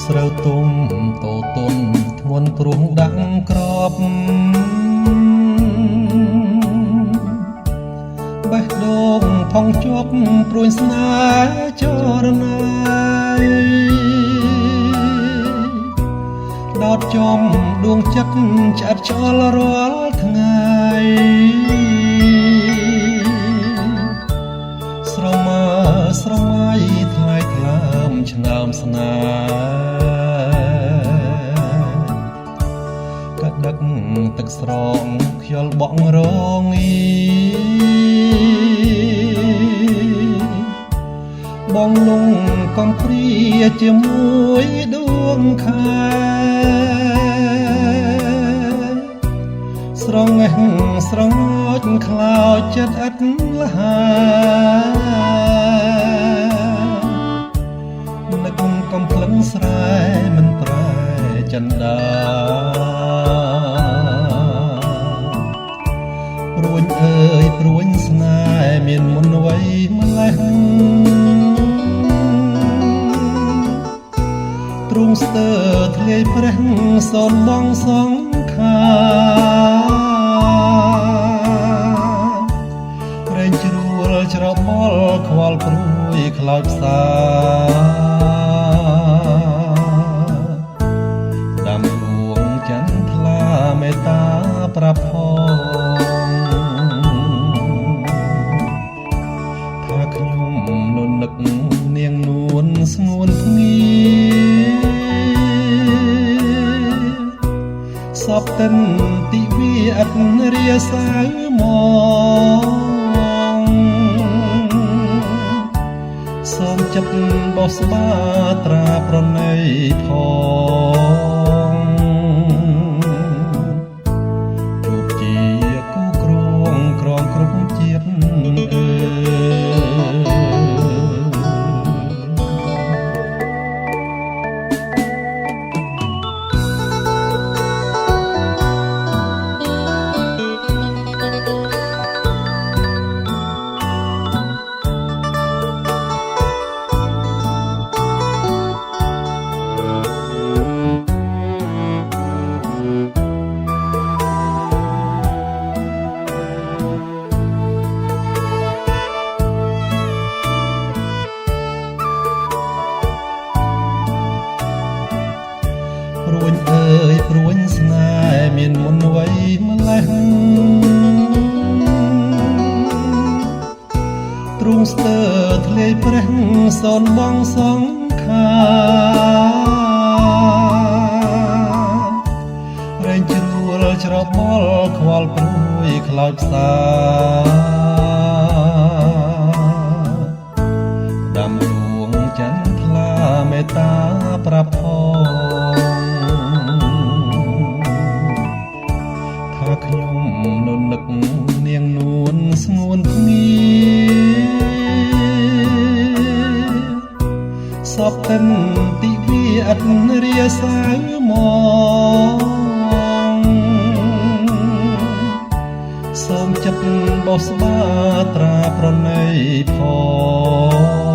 ស្រូវទុំតូតុនធ្ងន់ទ្រង់ដាក់ក្របបេះដូងថងជាប់ព្រួយស្នេហ៍ចរណាយដោតចំដួងចិត្តឆ្អិតឆ្អល់រាល់ថ្ងៃស្រមើស្រមៃថ្លៃថ្លើមឆ្នើមស្នេហ៍កដឹកទឹកស្រងខ្យល់បក់រងីបងលងកំព្រាជាមួយដួងខែស្រងេះស្រងោចខ្លោចចិត្តឥតលហានឹកកំភ្លឹងស្រែមិនប្រែចិនដាព្រួញអើយព្រួញស្នេហ៍មានមុនអ្វីម្លេះទ្រង់ស្ទើរធ្លាយព្រះសូនបងសងខារែងជ្រួលច្របល់ខ្វល់ព្រួយខ្លោចផ្សាដាំដួងចន្ទថ្លាមេត្តាប្រាប់ផងថាខ្ញុំនៅនឹកនាងនួនស្ងួនភ្ងាសពតិនទិវាអត់រាសៅមកសូមចិត្តបោះស្បាត្រាប្រណីផងរូបជាគូក្រងក្រងគ្រប់ជាតិព្រួញអើយព្រួញស្នេហ៍មានមុនអ្វីម្លេះទ្រង់ស្ទើរធ្លាយព្រះសូនបងសងខារែងជ្រួលច្របល់ខ្វល់ព្រួយខ្លោចផ្សាដាំដួងចន្ទថ្លាមេត្តាប្រាប់ផងខ្ញុំនៅនឹកនាងនួនស្ងួនភ្ងាសពតិនទិវាអត់រាសៅមកសូមចិត្តបោះស្បាត្រាប្រណីផង